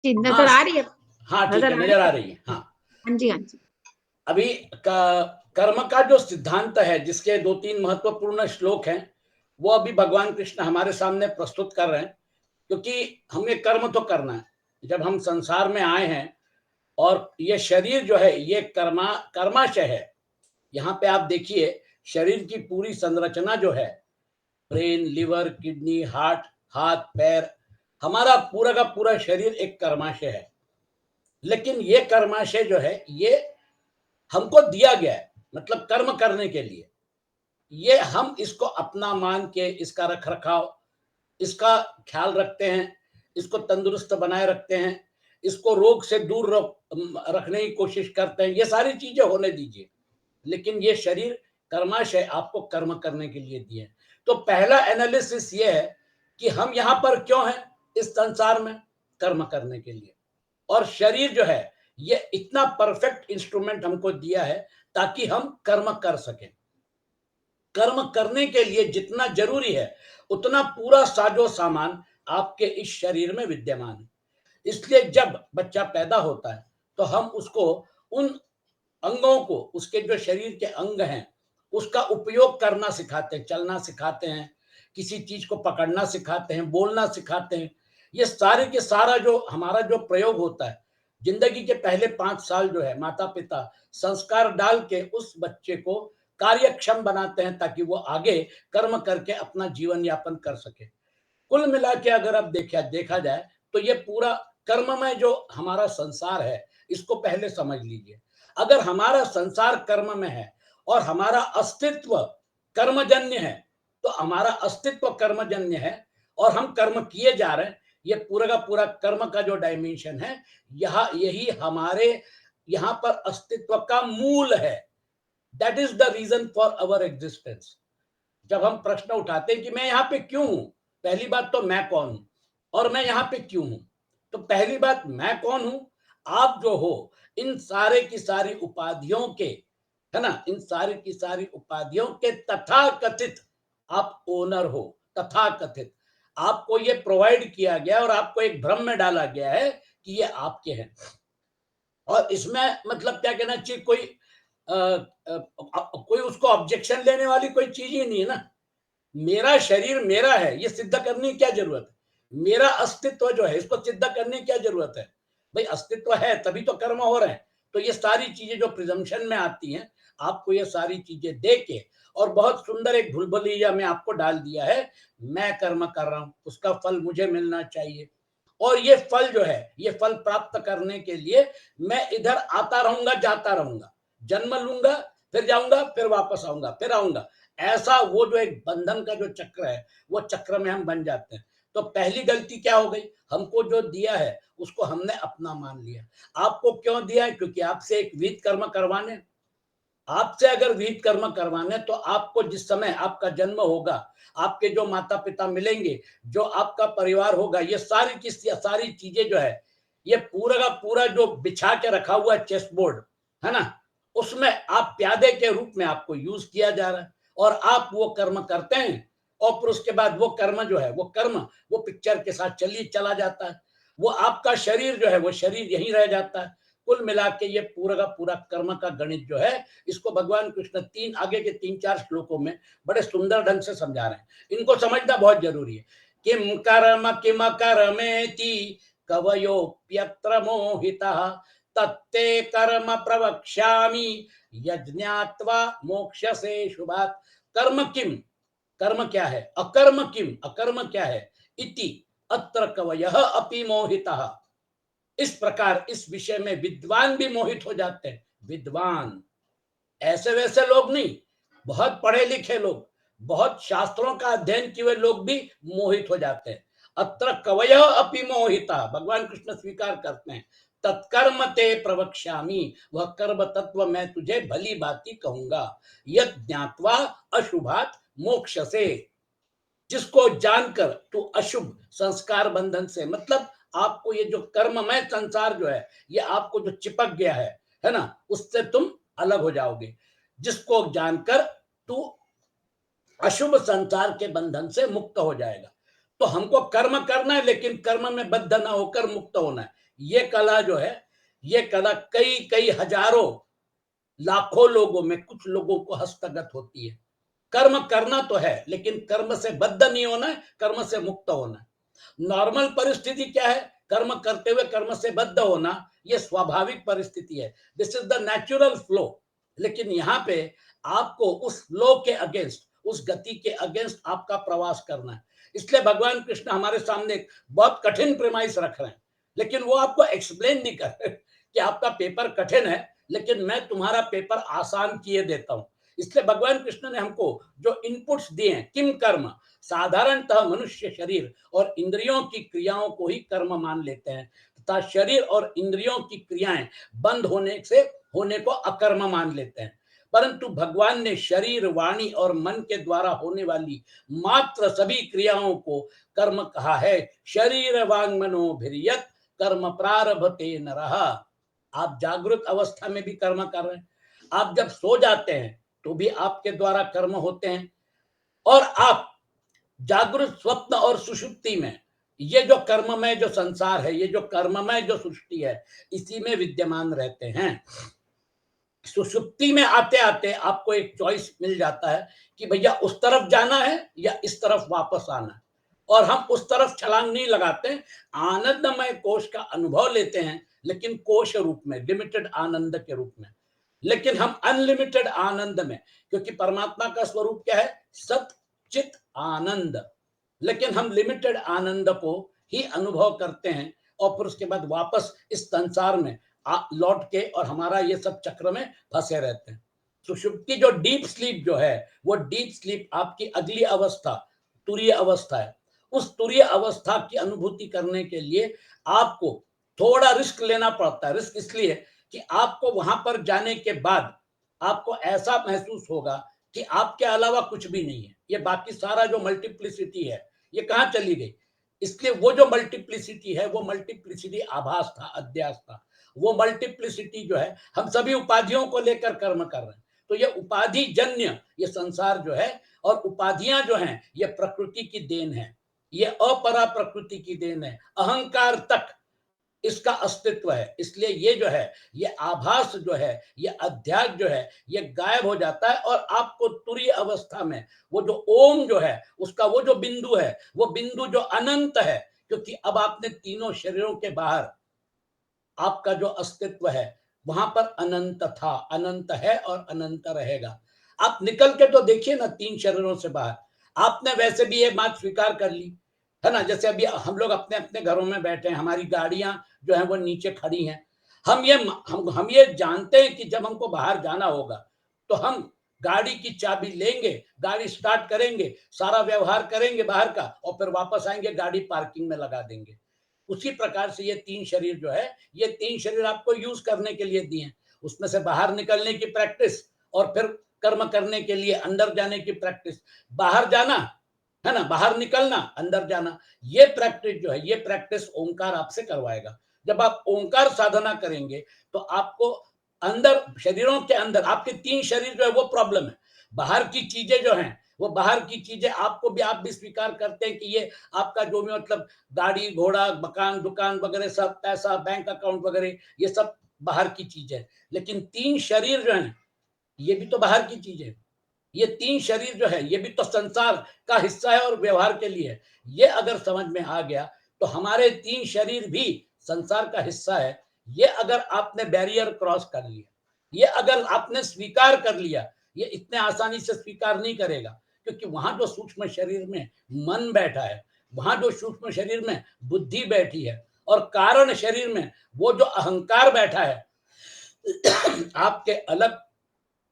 जी, हाँ नजर आ रही है? हाँ, ठीक नजर है, आ नजर रही आ है? रही है। हाँ, हाँ जी, हाँ जी। अभी कर्म का जो सिद्धांत है, जिसके दो तीन महत्वपूर्ण श्लोक हैं, वो अभी भगवान कृष्ण हमारे सामने प्रस्तुत कर रहे हैं। क्योंकि हमें कर्म तो करना है, जब हम संसार में आए हैं, और ये शरीर जो है ये कर्माशय है। यहाँ पे आप देखिए, शरीर की पूरी संरचना जो है, ब्रेन, लिवर, किडनी, हार्ट, हाथ, पैर, हमारा पूरा का पूरा शरीर एक कर्माशय है। लेकिन ये कर्माशय जो है, ये हमको दिया गया है, मतलब कर्म करने के लिए। ये हम इसको अपना मान के इसका रख रखाव, इसका ख्याल रखते हैं, इसको तंदुरुस्त बनाए रखते हैं, इसको रोग से दूर रखने की कोशिश करते हैं। ये सारी चीजें होने दीजिए, लेकिन ये शरीर कर्माशय आपको कर्म करने के लिए दिए। तो पहला एनालिसिस ये है कि हम यहाँ पर क्यों हैं इस संसार में, कर्म करने के लिए। और शरीर जो है, ये इतना परफेक्ट इंस्ट्रूमेंट हमको दिया है ताकि हम कर्म कर सकें। कर्म करने के लिए जितना जरूरी है, उतना पूरा साजो सामान आपके इस शरीर में विद्यमान है। इसलिए जब बच्चा पैदा होता है, तो हम उसको उन अंगों को, उसके जो शरीर के अंग हैं, उसका उपयोग करना सिखाते हैं, चलना सिखाते हैं, किसी चीज को पकड़ना सिखाते हैं, बोलना सिखाते हैं। ये सारे के सारा जो हमारा जो प्रयोग होता है, जिंदगी के पहले 5 साल जो है, माता पिता संस्कार डाल के उस बच्चे को कार्यक्षम बनाते हैं, ताकि वो आगे कर्म करके अपना जीवन यापन कर सके। कुल मिला के अगर अब देखा जाए, तो ये पूरा कर्ममय जो हमारा संसार है, इसको पहले समझ लीजिए। अगर हमारा संसार कर्म में है और हमारा अस्तित्व कर्मजन्य है, तो हमारा अस्तित्व कर्मजन्य है और हम कर्म किए जा रहे हैं। ये पूरा का पूरा कर्म का जो डायमेंशन है, यही हमारे यहाँ पर अस्तित्व का मूल है। That is the reason for our existence. जब हम प्रश्न उठाते हैं कि मैं यहाँ पे क्यों हूं, पहली बात तो मैं कौन हूं और मैं यहाँ पे क्यों हूं। तो पहली बात, मैं कौन हूं? आप जो हो, इन सारे की सारी उपाधियों के, है ना, इन सारी की सारी उपाधियों के तथा कथित आप ओनर हो। तथा कथित आपको ये प्रोवाइड किया गया और आपको एक भ्रम में डाला गया है कि ये आपके हैं। और इसमें मतलब क्या कहना चाहिए, कोई उसको ऑब्जेक्शन लेने वाली कोई चीज ही नहीं है ना। मेरा शरीर मेरा है, ये सिद्ध करने की क्या जरूरत है? मेरा अस्तित्व जो है, इसको सिद्ध करने की क्या जरूरत है? भाई अस्तित्व है तभी तो कर्म हो रहे हैं। तो ये सारी चीजें जो प्रिजम्पशन में आती हैं, आपको ये सारी चीजें दे के और बहुत सुंदर एक भूलभुलैया में आपको डाल दिया है, मैं कर्म कर रहा हूं, उसका फल मुझे मिलना चाहिए। और ये फल जो है, ये फल प्राप्त करने के लिए मैं इधर आता रहूंगा, जाता रहूंगा, जन्म लूंगा, फिर जाऊंगा, फिर वापस आऊंगा, फिर आऊंगा। ऐसा वो जो एक बंधन का जो चक्र है, वो चक्र में हम बन जाते हैं। तो पहली गलती क्या हो गई, हमको जो दिया है उसको हमने अपना मान लिया। आपको क्यों दिया है? क्योंकि आपसे एक विहित कर्म करवाने। आपसे अगर विहित कर्म करवाने, तो आपको जिस समय आपका जन्म होगा, आपके जो माता पिता मिलेंगे, जो आपका परिवार होगा, ये सारी की सारी चीजें जो है, ये पूरा का पूरा जो बिछा के रखा हुआ चेस बोर्ड है ना, उसमें आप प्यादे के रूप में आपको यूज किया जा रहा है। और आप वो कर्म करते हैं, और फिर उसके बाद वो कर्म जो है, वो कर्म वो पिक्चर के साथ चला जाता है। वो आपका शरीर जो है, वो शरीर यहीं रह जाता है। कुल मिला के ये पूरा का पूरा कर्म का गणित जो है, इसको भगवान कृष्ण आगे के 3-4 श्लोकों में बड़े सुंदर ढंग से समझा रहे हैं। इनको समझना बहुत जरूरी है। किम करमेति कवयोप्यत्र मोहितः तत्ते कर्म प्रवक्ष्यामि यज्ञात्वा मोक्षसे शुभात्। कर्म किम, कर्म क्या है, अकर्म किम, अकर्म क्या है, इति अत्र कवयः अपि मोहितः। इस प्रकार इस विषय में विद्वान भी मोहित हो जाते हैं। विद्वान ऐसे वैसे लोग नहीं, बहुत पढ़े लिखे लोग, बहुत शास्त्रों का अध्ययन किए हुए लोग भी मोहित हो जाते हैं। अत्र कवय अपि मोहिता, भगवान कृष्ण स्वीकार करते हैं। तत्कर्म ते प्रवक्ष्यामि, वह कर्म तत्व मैं तुझे भली भांति कहूंगा। यद ज्ञात्वा अशुभात मोक्ष से, जिसको जानकर तू अशुभ संस्कार बंधन से, मतलब आपको ये जो कर्ममय संसार जो है, ये आपको जो चिपक गया है ना, उससे तुम अलग हो जाओगे। जिसको जानकर तू अशुभ संसार के बंधन से मुक्त हो जाएगा। तो हमको कर्म करना है, लेकिन कर्म में बद्ध ना होकर मुक्त होना है। ये कला जो है, ये कला कई कई हजारों लाखों लोगों में कुछ लोगों को हस्तगत होती है। कर्म करना तो है, लेकिन कर्म से बद्ध नहीं होना है, कर्म से मुक्त होना है। नॉर्मल परिस्थिति क्या है? कर्म करते हुए कर्म से बद्ध होना, ये स्वाभाविक परिस्थिति है। This is the natural flow. लेकिन यहाँ पे आपको उस फ्लो के अगेंस्ट, उस गति के अगेंस्ट आपका प्रवास करना है। इसलिए भगवान कृष्ण हमारे सामने एक बहुत कठिन प्रेमाइस रख रहे हैं, लेकिन वो आपको एक्सप्लेन नहीं कर रहे कि आपका पेपर कठिन है, लेकिन मैं तुम्हारा पेपर आसान किए देता हूं। इसलिए भगवान कृष्ण ने हमको जो इनपुट्स दिए हैं, किम कर्म, साधारणतः मनुष्य शरीर और इंद्रियों की क्रियाओं को ही कर्म मान लेते हैं, तथा शरीर और इंद्रियों की क्रियाएं बंद होने से होने को अकर्म मान लेते हैं। परंतु भगवान ने शरीर, वाणी और मन के द्वारा होने वाली मात्र सभी क्रियाओं को कर्म कहा है। शरीर वांग मनोभिर्यत कर्म प्रारभते नरः। आप जागृत अवस्था में भी कर्म कर रहे हैं, आप जब सो जाते हैं तो भी आपके द्वारा कर्म होते हैं, और आप जागृत, स्वप्न और सुषुप्ति में, ये जो कर्ममय जो संसार है, ये जो कर्ममय जो सृष्टि है, इसी में विद्यमान रहते हैं। सुषुप्ति में आते आते आपको एक चॉइस मिल जाता है कि भैया उस तरफ जाना है या इस तरफ वापस आना है, और हम उस तरफ छलांग नहीं लगाते, आनंदमय कोश का अनुभव लेते हैं, लेकिन कोश रूप में, लिमिटेड आनंद के रूप में। लेकिन हम अनलिमिटेड आनंद में, क्योंकि परमात्मा का स्वरूप क्या है? सत चित आनंद। लेकिन हम लिमिटेड आनंद को ही अनुभव करते हैं, और फिर उसके बाद वापस इस संसार में लौट के और हमारा ये सब चक्र में फंसे रहते हैं। सुषुप्ति जो डीप स्लीप जो है, वो डीप स्लीप आपकी अगली अवस्था तुरीय अवस्था है। उस तुरीय अवस्था की अनुभूति करने के लिए आपको थोड़ा रिस्क लेना पड़ता है। रिस्क इसलिए कि आपको वहां पर जाने के बाद आपको ऐसा महसूस होगा कि आपके अलावा कुछ भी नहीं है, ये बाकी सारा जो मल्टीप्लिसिटी है ये कहाँ चली गई। इसलिए वो जो मल्टीप्लिसिटी है, वो मल्टीप्लिसिटी आभास था, अध्यास था। वो मल्टीप्लिसिटी जो है, हम सभी उपाधियों को लेकर कर्म कर रहे हैं, तो ये उपाधि जन्य ये संसार जो है, और उपाधियां जो हैं ये प्रकृति की देन है, ये अपरा प्रकृति की देन है, अहंकार तक इसका अस्तित्व है। इसलिए ये जो है, ये आभास जो है, ये अध्यास जो है, ये गायब हो जाता है, और आपको तुरीय अवस्था में वो जो ओम जो है, उसका वो जो बिंदु है, वो बिंदु जो अनंत है, क्योंकि अब आपने तीनों शरीरों के बाहर आपका जो अस्तित्व है, वहां पर अनंत था, अनंत है और अनंत रहेगा। आप निकल के तो देखिए ना तीन शरीरों से बाहर। आपने वैसे भी ये बात स्वीकार कर ली है ना, जैसे अभी हम लोग अपने अपने घरों में बैठे हैं, हमारी गाड़ियां जो है वो नीचे खड़ी हैं। हम ये जानते हैं कि जब हमको बाहर जाना होगा तो हम गाड़ी की चाबी लेंगे, गाड़ी स्टार्ट करेंगे, सारा व्यवहार करेंगे बाहर का, और फिर वापस आएंगे, गाड़ी पार्किंग में लगा देंगे। उसी प्रकार से ये तीन शरीर जो है, ये तीन शरीर आपको यूज करने के लिए दिए हैं। उसमें से बाहर निकलने की प्रैक्टिस, और फिर कर्म करने के लिए अंदर जाने की प्रैक्टिस। बाहर जाना है ना, बाहर निकलना, अंदर जाना, ये प्रैक्टिस जो है, ये प्रैक्टिस ओंकार आपसे करवाएगा। जब आप ओंकार साधना करेंगे तो आपको अंदर, शरीरों के अंदर आपके तीन शरीर जो है वो प्रॉब्लम है। बाहर की चीजें जो हैं, वो बाहर की चीजें आपको भी, आप भी स्वीकार करते हैं कि ये आपका जो भी मतलब गाड़ी घोड़ा मकान दुकान वगैरह सब, पैसा बैंक अकाउंट वगैरह, ये सब बाहर की चीज है। लेकिन तीन शरीर जो है, ये भी तो बाहर की चीज है। ये तीन शरीर जो है, ये भी तो संसार का हिस्सा है और व्यवहार के लिए है। ये अगर समझ में आ गया तो हमारे तीन शरीर भी संसार का हिस्सा है। ये अगर आपने बैरियर क्रॉस कर लिया, ये अगर आपने स्वीकार कर लिया, ये इतने आसानी से स्वीकार नहीं करेगा, क्योंकि वहां जो सूक्ष्म शरीर में मन बैठा है, वहां जो सूक्ष्म शरीर में बुद्धि बैठी है, और कारण शरीर में वो जो अहंकार बैठा है, आपके अलग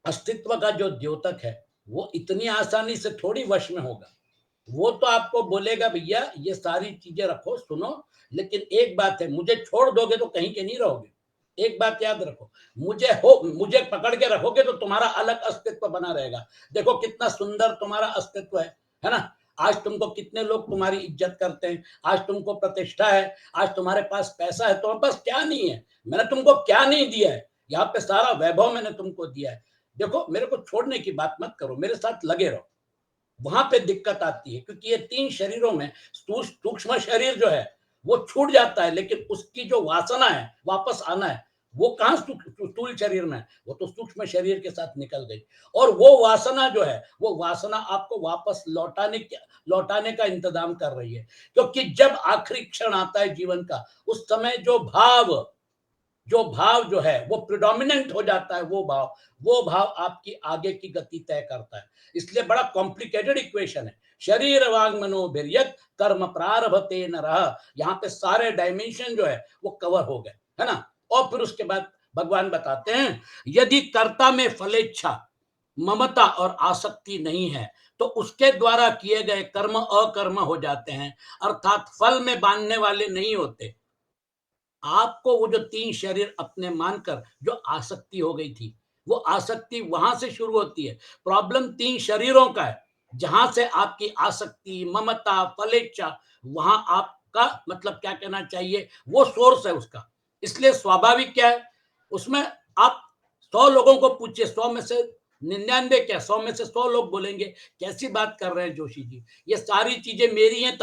अस्तित्व का जो द्योतक है, वो इतनी आसानी से थोड़ी वश में होगा। वो तो आपको बोलेगा भैया ये सारी चीजें रखो, सुनो, लेकिन एक बात है, मुझे छोड़ दोगे तो कहीं के नहीं रहोगे। एक बात याद रखो, मुझे पकड़ के रखोगे तो तुम्हारा अलग अस्तित्व बना रहेगा। देखो कितना सुंदर तुम्हारा अस्तित्व है ना। आज तुमको कितने लोग तुम्हारी इज्जत करते हैं, आज तुमको प्रतिष्ठा है, आज तुम्हारे पास पैसा है, तुम्हारे पास क्या नहीं है, मैंने तुमको क्या नहीं दिया है, यहाँ पे सारा वैभव मैंने तुमको दिया है। देखो मेरे को छोड़ने की बात मत करो, मेरे साथ लगे रहो। वहां पे दिक्कत आती है, क्योंकि ये तीन शरीरों में सूक्ष्म शरीर जो है वो छूट जाता है, लेकिन उसकी जो वासना है वापस आना है, वो कहाँ स्थूल शरीर में है, वो तो सूक्ष्म शरीर के साथ निकल गई। और वो वासना जो है, वो वासना आपको वापस लौटाने का इंतजाम कर रही है। क्योंकि जब आखिरी क्षण आता है जीवन का, उस समय जो भाव जो है वो प्रिडोमिनेंट हो जाता है, वो भाव आपकी आगे की गति तय करता है। इसलिए बड़ा कॉम्प्लिकेटेड इक्वेशन है। शरीर वांग मनोभिर्यत कर्म प्रारभते नरः, यहाँ पे सारे डायमेंशन जो है वो कवर हो गए, है ना। और फिर उसके बाद भगवान बताते हैं, यदि कर्ता में फलेच्छा, ममता और आसक्ति नहीं है, तो उसके द्वारा किए गए कर्म अकर्म हो जाते हैं, अर्थात फल में बांधने वाले नहीं होते। आपको वो जो तीन शरीर अपने मानकर जो आसक्ति हो गई थी, वो आसक्ति वहां से शुरू होती है। प्रॉब्लम तीन शरीरों का है, जहां से आपकी आसक्ति, ममता, फलेच्छा, वहां आपका मतलब क्या कहना चाहिए, वो सोर्स है उसका। इसलिए स्वाभाविक क्या है, उसमें आप 100 लोगों को पूछिए, 100 में से 99 क्या, 100 में से 100 लोग बोलेंगे कैसी बात कर रहे हैं जोशी जी, ये सारी चीजें मेरी हैं,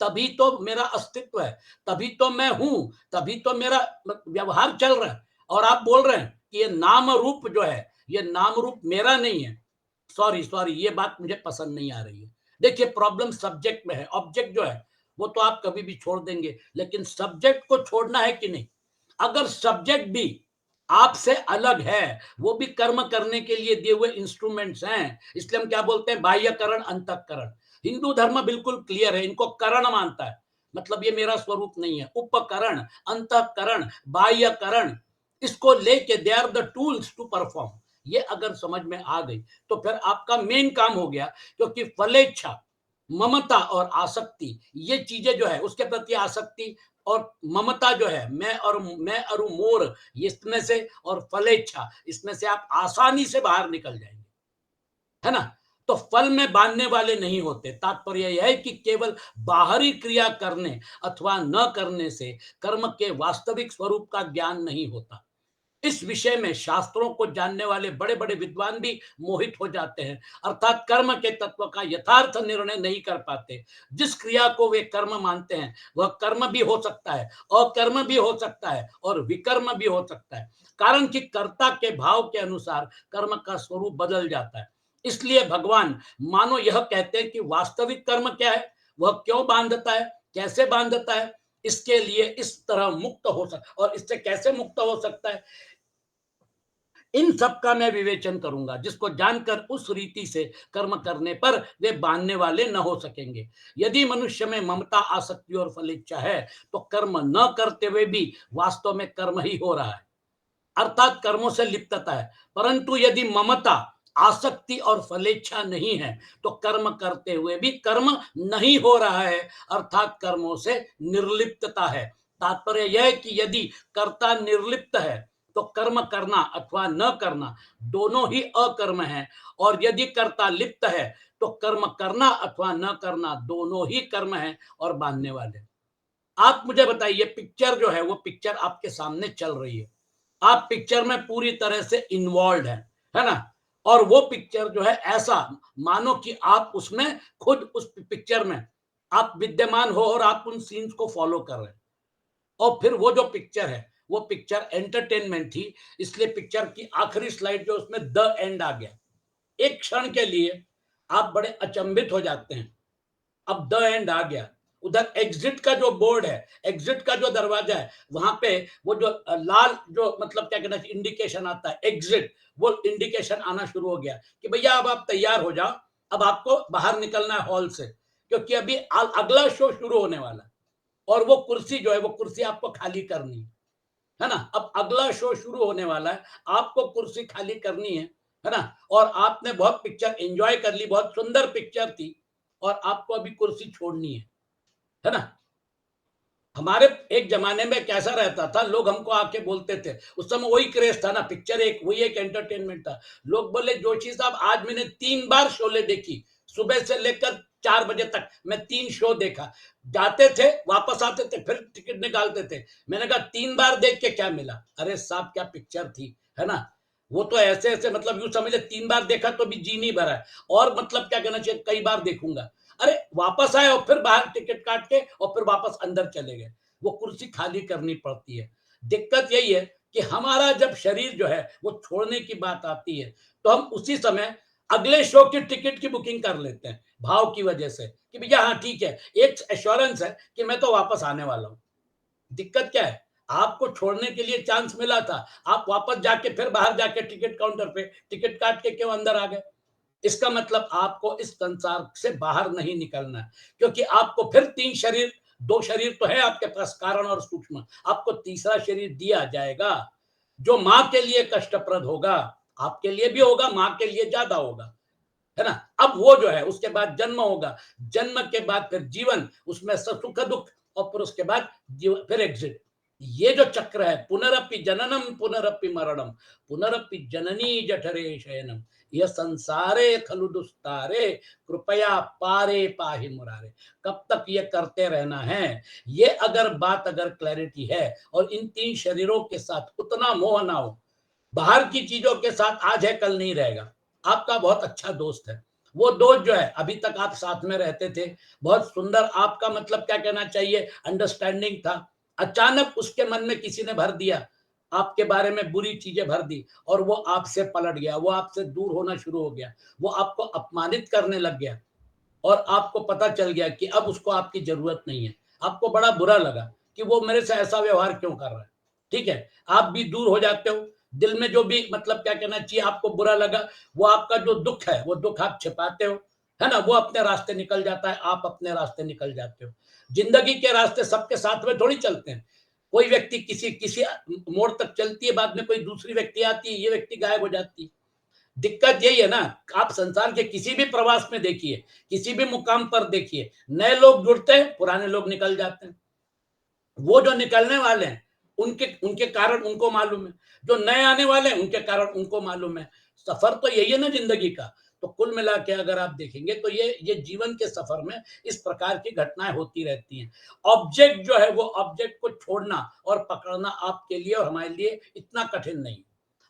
तभी तो मेरा अस्तित्व है, तभी तो मैं हूं, तभी तो मेरा व्यवहार चल रहा है। और आप बोल रहे हैं कि ये नाम रूप जो है, ये नाम रूप मेरा नहीं है। सॉरी सॉरी, ये बात मुझे पसंद नहीं आ रही है। देखिए, प्रॉब्लम सब्जेक्ट में है। ऑब्जेक्ट जो है वो तो आप कभी भी छोड़ देंगे, लेकिन सब्जेक्ट को छोड़ना है कि नहीं। अगर सब्जेक्ट भी आपसे अलग है, वो भी कर्म करने के लिए दिए हुए इंस्ट्रूमेंट्स हैं, इसलिए हम क्या बोलते हैं, बाह्यकरण अंतःकरण। हिंदू धर्म बिल्कुल क्लियर है, इनको करण मानता है, मतलब ये मेरा स्वरूप नहीं है। उपकरण, अंतःकरण, बाह्यकरण, इसको लेके they are the tools to perform. ये अगर समझ में आ गई तो फिर आपका मेन काम हो गया। क्योंकि फलेच्छा, ममता और आसक्ति, ये चीजें जो है उसके प्रति आसक्ति और ममता जो है, मैं और मोर, इसमें से, और फलेच्छा, इसमें से आप आसानी से बाहर निकल जाएंगे, है ना। तो फल में बांधने वाले नहीं होते। तात्पर्य यह है कि केवल बाहरी क्रिया करने अथवा न करने से कर्म के वास्तविक स्वरूप का ज्ञान नहीं होता। इस विषय में शास्त्रों को जानने वाले बड़े बड़े विद्वान भी मोहित हो जाते हैं, अर्थात कर्म के तत्व का यथार्थ निर्णय नहीं कर पाते। जिस क्रिया को वे कर्म मानते हैं, वह कर्म भी हो सकता है, अकर्म भी हो सकता है और विकर्म भी हो सकता है। कारण कि कर्ता के भाव के अनुसार कर्म का स्वरूप बदल जाता है। इसलिए भगवान मानो यह कहते हैं कि वास्तविक कर्म क्या है, वह क्यों बांधता है, कैसे बांधता है, इसके लिए इस तरह मुक्त हो सकता, और इससे कैसे मुक्त हो सकता है, इन सब का मैं विवेचन करूंगा, जिसको जानकर उस रीति से कर्म करने पर वे बांधने वाले न हो सकेंगे। यदि मनुष्य में ममता, आसक्ति और फलेच्छा है, तो कर्म न करते हुए भी वास्तव में कर्म ही हो रहा है, अर्थात कर्मों से लिप्तता है। परंतु यदि ममता, आसक्ति और फलेच्छा नहीं है, तो कर्म करते हुए भी कर्म नहीं हो रहा है, अर्थात कर्मों से निर्लिप्तता है। तात्पर्य यह है कि यदि कर्ता निर्लिप्त है, तो कर्म करना अथवा न करना दोनों ही अकर्म है, और यदि कर्ता लिप्त है, तो कर्म करना अथवा न करना दोनों ही कर्म है और बांधने वाले। आप मुझे बताइए, पिक्चर जो है वो पिक्चर आपके सामने चल रही है, आप पिक्चर में पूरी तरह से इन्वॉल्व है ना। और वो पिक्चर जो है ऐसा मानो कि आप उसमें खुद उस पिक्चर में आप विद्यमान हो और आप उन सीन्स को फॉलो कर रहे हैं। और फिर वो जो पिक्चर है, वो पिक्चर एंटरटेनमेंट थी, इसलिए पिक्चर की आखिरी स्लाइड जो उसमें द एंड आ गया। एक क्षण के लिए आप बड़े अचंभित हो जाते हैं, अब द एंड आ गया। उधर एग्जिट का जो बोर्ड है, एग्जिट का जो दरवाजा है, वहां पे वो जो लाल जो मतलब क्या कहना चाहिए इंडिकेशन आता है एग्जिट, वो इंडिकेशन आना शुरू हो गया कि भैया अब आप तैयार हो जाओ, अब आपको बाहर निकलना है हॉल से, क्योंकि अभी अगला शो शुरू होने वाला है। और वो कुर्सी जो है, वो कुर्सी आपको खाली करनी है ना। अब अगला शो शुरू होने वाला है, आपको कुर्सी खाली करनी है ना। और आपने बहुत पिक्चर एंजॉय कर ली, बहुत सुंदर पिक्चर थी, और आपको अभी कुर्सी छोड़नी है ना। हमारे एक जमाने में कैसा रहता था, लोग हमको आके बोलते थे, उस समय वही क्रेज था ना, पिक्चर एक वही एक एंटरटेनमेंट था। लोग बोले, जोशी साहब आज मैंने 3 बार शोले देखी, सुबह से लेकर 4 बजे तक मैं 3 शो देखा। जाते थे, वापस आते थे, फिर टिकट निकालते थे। मैंने कहा 3 बार देख के क्या मिला, अरे साहब क्या पिक्चर थी, है ना। वो तो ऐसे ऐसे मतलब यूं समझ ले 3 बार देखा तो भी जी नहीं भरा है, और मतलब क्या कहना चाहिए, कई बार देखूंगा। अरे वापस आए और फिर बाहर टिकट काट के और फिर वापस अंदर चले गए, वो कुर्सी खाली करनी पड़ती है। दिक्कत यही है कि हमारा जब शरीर जो है वो छोड़ने की बात आती है, तो हम उसी समय अगले शो की टिकट की बुकिंग कर लेते हैं भाव की वजह से कि भैया हाँ ठीक है, एक एश्योरेंस है कि मैं तो वापस आने वाला हूं। दिक्कत क्या है, आपको छोड़ने के लिए चांस मिला था, आप वापस जाके फिर बाहर जाके टिकट काउंटर पे टिकट काट के क्यों अंदर आ गए? इसका मतलब आपको इस संसार से बाहर नहीं निकलना है, क्योंकि आपको फिर 3 शरीर, 2 शरीर तो है आपके पास कारण और सूक्ष्म, आपको तीसरा शरीर दिया जाएगा, जो माँ के लिए कष्टप्रद होगा, आपके लिए भी होगा, माँ के लिए ज़्यादा होगा, है ना? अब वो जो है उसके बाद जन्म होगा, जन्म के बाद फिर जीवन, उसमें सुख-दुःख और फिर उसके बाद जीवन फिर एग्ज़िट। ये जो चक्र है, पुनरपि जननम पुनरपि मरणम, पुनरपि जननी जठरे शयनम, यह संसारे खलु दुस्तारे, कृपया पारे पाहि मुरारे। कब तक ये करते रहना है? ये अगर बात अगर क्लैरिटी है और इन 3 शरीरों के साथ उतना मोह ना हो, बाहर की चीज़ों के साथ आज है कल नहीं रहेगा। आपका बहुत अच्छा दोस्त है, वो दोस्त जो है अभी तक आप साथ में रहते थे, बहुत सुंदर, आपका मतलब क्या कहना चाहिए अंडरस्टैंडिंग था। अचानक उसके मन में किसी ने भर दिया, आपके बारे में बुरी चीज़ें भर दी और वो आपसे पलट गया, वो आपसे दूर होना शुरू हो गया, वो आपको अपमानित करने लग गया और आपको पता चल गया कि अब उसको आपकी ज़रूरत नहीं है। आपको बड़ा बुरा लगा कि वो मेरे से ऐसा व्यवहार क्यों कर रहा है, ठीक है? आप भी दूर हो जाते हो, दिल में जो भी मतलब क्या कहना चाहिए आपको बुरा लगा, वो आपका जो दुःख है, वो दुःख आप छिपाते हो, है ना? वो अपने रास्ते निकल जाता है, आप अपने रास्ते निकल जाते हो। ज़िंदगी के रास्ते सबके साथ में थोड़ी चलते हैं। कोई व्यक्ति किसी किसी मोड़ तक चलती है, बाद में कोई दूसरी व्यक्ति आती है, ये व्यक्ति गायब हो जाती है। दिक्कत यही है ना, आप संसार के किसी भी प्रवास में देखिए, किसी भी मुकाम पर देखिए, नए लोग जुड़ते हैं, पुराने लोग निकल जाते हैं। वो जो निकलने वाले हैं, उनके उनके कारण उनको मालूम है, जो नए आने वाले हैं, उनके कारण उनको मालूम है। सफर तो यही है ना जिंदगी का। तो कुल मिला के अगर आप देखेंगे तो ये जीवन के सफर में इस प्रकार की घटनाएं होती रहती हैं। ऑब्जेक्ट जो है वो ऑब्जेक्ट को छोड़ना और पकड़ना आपके लिए और हमारे लिए इतना कठिन नहीं।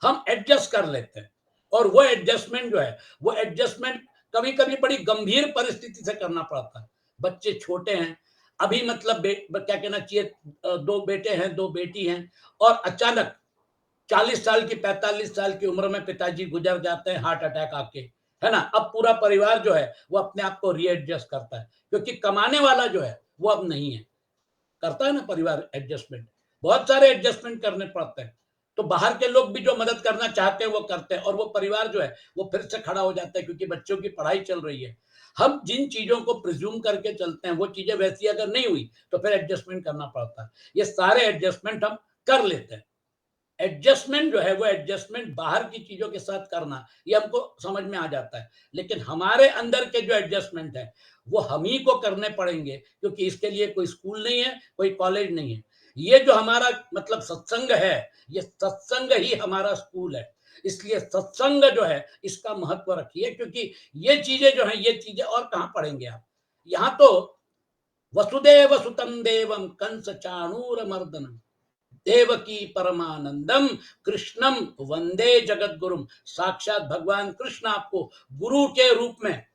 हम एडजस्ट कर लेते हैं और वो एडजस्टमेंट जो है, वो एडजस्टमेंट कभी-कभी बड़ी गंभीर परिस्थिति से करना पड़ता है। बच्चे छोटे हैं, अभी मतलब क्या कहना चाहिए, 2 बेटे हैं, 2 बेटी हैं और अचानक 40 साल की, 45 साल की उम्र में पिताजी गुजर जाते हैं हार्ट अटैक आके, है ना? अब पूरा परिवार जो है, वो अपने आप को रीएडजस्ट करता है, क्योंकि कमाने वाला जो है, वो अब नहीं है। करता है ना परिवार एडजस्टमेंट, बहुत सारे एडजस्टमेंट करने पड़ते हैं। तो बाहर के लोग भी जो मदद करना चाहते हैं वो करते हैं और वो परिवार जो है वो फिर से खड़ा हो जाता है, क्योंकि बच्चों की पढ़ाई चल रही है। हम जिन चीजों को प्रिज्यूम करके चलते हैं वो चीजें वैसी अगर नहीं हुई तो फिर एडजस्टमेंट करना पड़ता है। ये सारे एडजस्टमेंट हम कर लेते हैं। एडजस्टमेंट जो है वो एडजस्टमेंट बाहर की चीजों के साथ करना ये हमको समझ में आ जाता है, लेकिन हमारे अंदर के जो एडजस्टमेंट है वो हम ही को करने पड़ेंगे, क्योंकि इसके लिए कोई स्कूल नहीं है, कोई कॉलेज नहीं है। ये जो हमारा मतलब सत्संग है, ये सत्संग ही हमारा स्कूल है। इसलिए सत्संग जो है इसका महत्व रखिए, क्योंकि ये चीजें जो है ये चीजें और कहाँ पढ़ेंगे आप। यहाँ तो वसुदेव सुतम देवम कंस चाणूर मर्दनम, देवकी परमानंदम कृष्णम वंदे जगत गुरुम। साक्षात भगवान कृष्ण आपको गुरु के रूप में,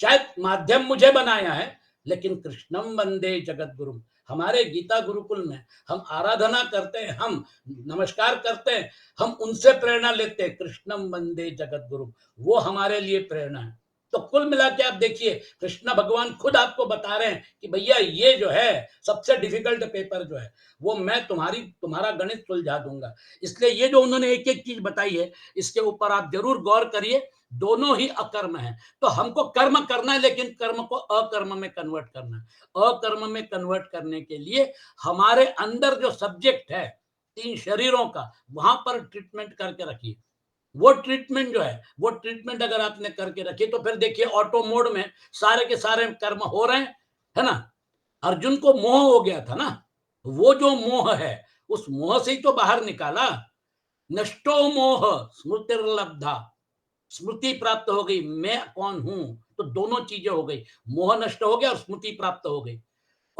शायद माध्यम मुझे बनाया है, लेकिन कृष्णम वंदे जगत गुरुम। हमारे गीता गुरुकुल में हम आराधना करते हैं, हम नमस्कार करते हैं, हम उनसे प्रेरणा लेते हैं, कृष्णम वंदे जगत गुरुम। वो हमारे लिए प्रेरणा है। तो कुल मिला के आप देखिए, कृष्ण भगवान खुद आपको बता रहे हैं कि भैया ये जो है सबसे डिफिकल्ट पेपर जो है वो मैं तुम्हारा गणित सुलझा दूंगा। इसलिए ये जो उन्होंने एक एक चीज बताई है, इसके ऊपर आप जरूर गौर करिए। दोनों ही अकर्म है, तो हमको कर्म करना है, लेकिन कर्म को अकर्म में कन्वर्ट करना है। अकर्म में कन्वर्ट करने के लिए हमारे अंदर जो सब्जेक्ट है 3 शरीरों का, वहां पर ट्रीटमेंट करके रखिए। वो ट्रीटमेंट जो है, वो ट्रीटमेंट अगर आपने करके रखी तो फिर देखिए ऑटो मोड में सारे के सारे कर्म हो रहे हैं, है ना? अर्जुन को मोह हो गया था ना, वो जो मोह है उस मोह से ही तो बाहर निकाला। नष्टो मोह स्मृतिर्लब्धा, स्मृति प्राप्त हो गई, मैं कौन हूं, तो दोनों चीजें हो गई, मोह नष्ट हो गया और स्मृति प्राप्त हो गई।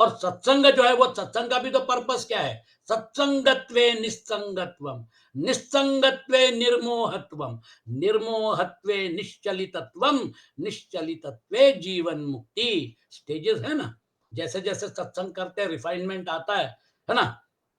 और सत्संग जो है, वो सत्संग का भी तो पर्पस क्या है? सत्संगत्वे निस्संगत्वम, निस्संगत्वे निर्मोहत्वम, निर्मोहत्वे निश्चलितत्वम, निश्चलितत्वे जीवन मुक्ति। स्टेजेस है ना, जैसे जैसे सत्संग करते हैं रिफाइनमेंट आता है ना,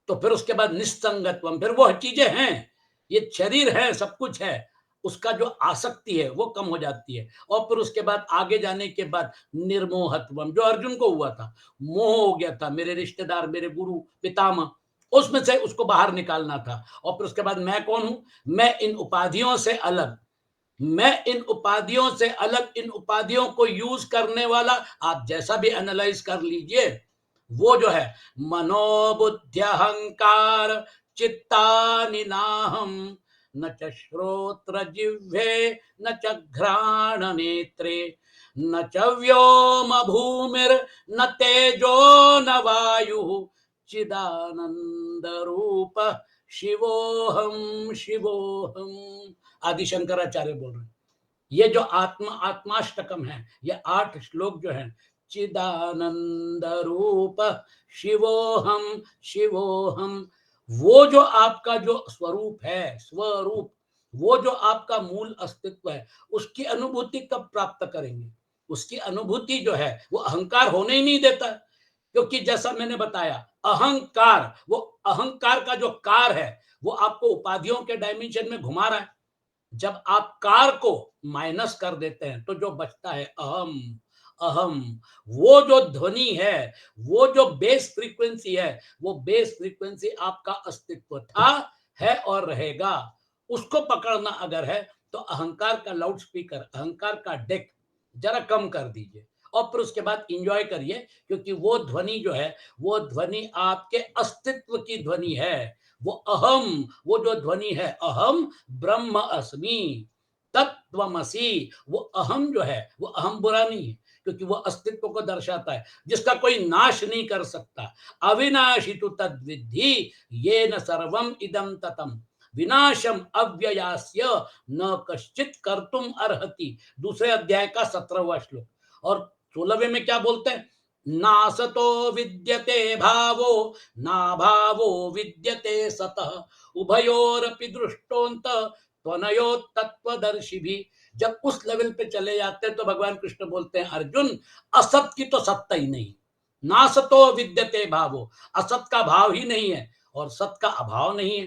तो फिर उसके बाद निस्संगत्वम, फिर वो चीजें हैं, ये शरीर है, सब कुछ है, उसका जो आसक्ति है वो कम हो जाती है। और फिर उसके बाद आगे जाने के बाद निर्मोहत्वम, जो अर्जुन को हुआ था, मोह हो गया था, मेरे रिश्तेदार, मेरे गुरु पितामह, उसमें से उसको बाहर निकालना था। और फिर उसके बाद मैं कौन हूं? मैं इन उपाधियों से अलग, मैं इन उपाधियों से अलग, इन उपाधियों को यूज करने वाला, आप जैसा भी एनालाइज कर लीजिए, वो जो है मनोबुद्ध्यहंकार चित्तानि नाहम, न च श्रोत्र जिह्वे न च घ्राण नेत्रे न च व्योम भूमिर न तेजो न वायु चिदानंद रूप शिवोहम शिवोहम। आदि शंकराचार्य बोल रहे हैं। ये जो आत्माष्टकम है, ये 8 श्लोक जो है, चिदानंद रूप शिवोहम शिवोहम, वो जो आपका जो स्वरूप है, स्वरूप, वो जो आपका मूल अस्तित्व है, उसकी अनुभूति कब प्राप्त करेंगे? उसकी अनुभूति जो है वो अहंकार होने ही नहीं देता, क्योंकि जैसा मैंने बताया, अहंकार, वो अहंकार का जो कार है, वो आपको उपाधियों के डायमेंशन में घुमा रहा है। जब आप कार को माइनस कर देते हैं तो जो बचता है अहम, अहम, वो जो ध्वनि है, वो जो बेस फ्रीक्वेंसी है, वो बेस फ्रीक्वेंसी आपका अस्तित्व था, है और रहेगा। उसको पकड़ना अगर है तो अहंकार का लाउड स्पीकर, अहंकार का डेक जरा कम कर दीजिए और फिर उसके बाद इंजॉय करिए, क्योंकि वो ध्वनि जो है, वो ध्वनि आपके अस्तित्व की ध्वनि है। वो अहम, वो जो ध्वनि है, अहम ब्रह्म अस्मि तत्वमसि, वो अहम जो है, वो अहम बुरा नहीं है, क्योंकि वो अस्तित्व को दर्शाता है, जिसका कोई नाश नहीं कर सकता। अविनाशी तु तद्विद्धि येन सर्वम इदम ततम, विनाशम अव्ययास्य न कश्चित कर्तुम अर्हति। दूसरे अध्याय का 17वां श्लोक। और 16वें में क्या बोलते हैं? नासतो विद्यते भावो ना भावो विद्यते सतः, उभयोरपि दृष्टोंत त्वनयो तत्वदर्शी भी। जब उस लेवल पे चले जाते हैं तो भगवान कृष्ण बोलते हैं, अर्जुन, असत की तो सत्ता ही नहीं, नासतो विद्यते भावो, असत का भाव ही नहीं है और सत का अभाव नहीं है,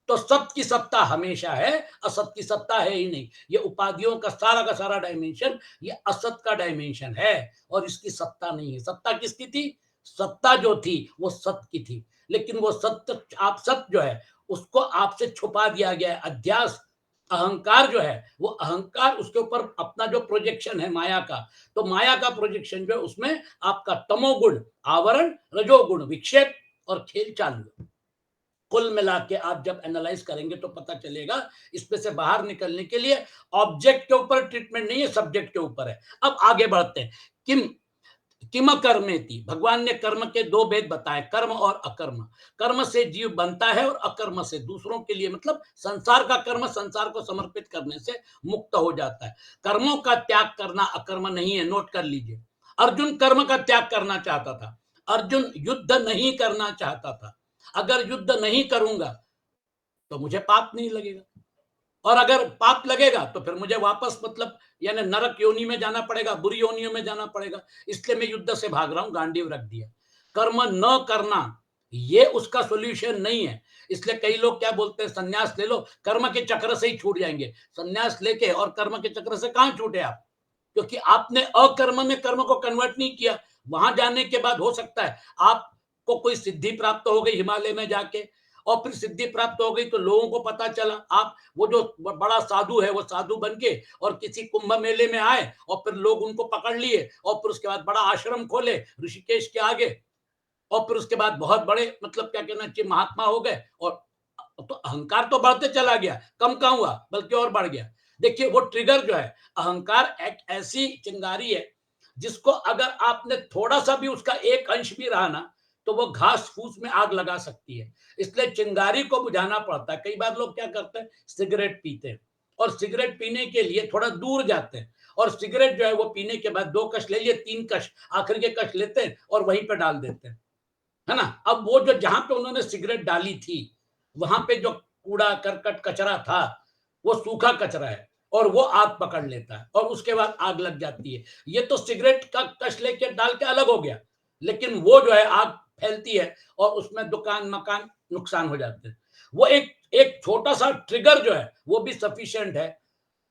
तो सत की सत्ता हमेशा है, असत की सत्ता है ही नहीं। ये उपाधियों का सारा डायमेंशन, ये असत का डायमेंशन है और इसकी सत्ता नहीं है। सत्ता किसकी थी? सत्ता जो थी वो सत की थी, लेकिन वो सत्य, आप सत जो है उसको आपसे छुपा दिया गया है। अध्यास, अहंकार जो है, वो अहंकार, उसके ऊपर अपना जो प्रोजेक्शन है माया का, तो माया का प्रोजेक्शन जो है उसमें आपका तमोगुण आवरण, रजोगुण विक्षेप और खेल चालू। कुल मिला के आप जब एनालाइज करेंगे तो पता चलेगा, इसमें से बाहर निकलने के लिए ऑब्जेक्ट के ऊपर ट्रीटमेंट नहीं है, सब्जेक्ट के ऊपर है। अब आगे बढ़ते हैं। किम किम कर्मेति, भगवान ने कर्म के 2 भेद बताए, कर्म और अकर्म। कर्म से जीव बनता है और अकर्म से दूसरों के लिए, मतलब संसार का कर्म संसार को समर्पित करने से मुक्त हो जाता है। कर्मों का त्याग करना अकर्म नहीं है, नोट कर लीजिए। अर्जुन कर्म का त्याग करना चाहता था, अर्जुन युद्ध नहीं करना चाहता था। अगर युद्ध नहीं करूंगा तो मुझे पाप नहीं लगेगा, और अगर पाप लगेगा तो फिर मुझे वापस, मतलब यानी नरक योनि में जाना पड़ेगा, बुरी योनियों में जाना पड़ेगा। इसलिए मैं युद्ध से भाग रहा हूं, गांडीव रख दिया। कर्म न करना ये उसका सोल्यूशन नहीं है। इसलिए कई लोग क्या बोलते हैं, सन्यास ले लो, कर्म के चक्र से ही छूट जाएंगे। सन्यास लेके और कर्म के चक्र से कहां छूटे आप? क्योंकि आपने अकर्म में कर्म को कन्वर्ट नहीं किया। वहां जाने के बाद हो सकता है आपको कोई सिद्धि प्राप्त हो गई हिमालय में जाके, और फिर सिद्धि प्राप्त हो गई तो लोगों को पता चला, आप वो जो बड़ा साधु है वो साधु बन के और किसी कुंभ मेले में आए और फिर लोग उनको पकड़ लिए और फिर उसके बाद बड़ा आश्रम खोले ऋषिकेश के आगे, और फिर उसके बाद बहुत बड़े, मतलब क्या कहना चाहिए, महात्मा हो गए। और तो अहंकार तो बढ़ते चला गया, कम कहाँ हुआ, बल्कि और बढ़ गया। देखिए वो ट्रिगर जो है, अहंकार एक ऐसी चिंगारी है जिसको अगर आपने थोड़ा सा भी उसका एक अंश भी रहा ना, तो वो घास फूस में आग लगा सकती है। इसलिए चिंगारी को बुझाना पड़ता है। कई बार लोग क्या करते हैं, सिगरेट पीते हैं और सिगरेट पीने के लिए थोड़ा दूर जाते हैं और सिगरेट जो है वो पीने के बाद 2 कश ले लिए, 3 कश, आखिर के कश लेते हैं और वहीं पे डाल देते हैं, है ना? अब वो जो जहां पे उन्होंने सिगरेट डाली थी, वहां पे जो कूड़ा करकट कचरा था, वो सूखा कचरा है और वो आग पकड़ लेता है और उसके बाद आग लग जाती है। ये तो सिगरेट का कश लेके डाल के अलग हो गया, लेकिन वो जो है आग फैलती है और उसमें दुकान मकान नुकसान हो जाते हैं। वो एक एक छोटा सा ट्रिगर जो है वो भी सफिशिएंट है।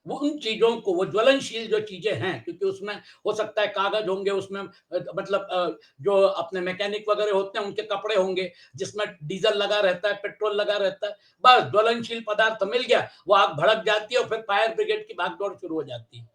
वो उन चीज़ों को, वो ज्वलनशील जो चीज़ें हैं, क्योंकि उसमें हो सकता है कागज़ होंगे, उसमें मतलब जो अपने मैकेनिक वगैरह होते हैं, उनके कपड़े होंगे, जिसमें डीज़ल लगा रहता है, पेट्रोल लगा रहता है। बस ज्वलनशील पदार्थ मिल गया, वो आग भड़क जाती है और फिर फायर ब्रिगेड की भाग-दौड़ शुरू हो जाती है।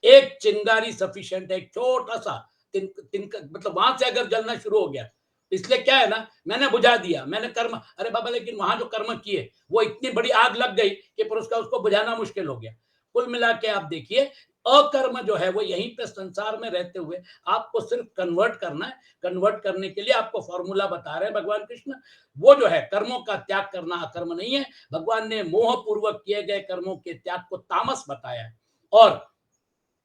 एक चिंगारी सफिशिएंट है, एक छोटा-सा तिनक तिनक मतलब वहाँ से अगर जलना शुरू हो गया, इसलिए क्या है ना, मैंने बुझा दिया, मैंने कर्म, अरे बाबा लेकिन वहाँ जो कर्म किए, वो इतनी बड़ी आग लग गई कि फिर उसको बुझाना मुश्किल हो गया। कुल मिला के आप देखिए, अकर्म जो है वो यहीं पे संसार में रहते हुए आपको सिर्फ कन्वर्ट करना है। कन्वर्ट करने के लिए आपको फॉर्मूला बता रहे हैं भगवान कृष्ण। वो जो है कर्मों का त्याग करना अकर्म नहीं है। भगवान ने मोह पूर्वक किए गए कर्मों के त्याग को तामस बताया है। और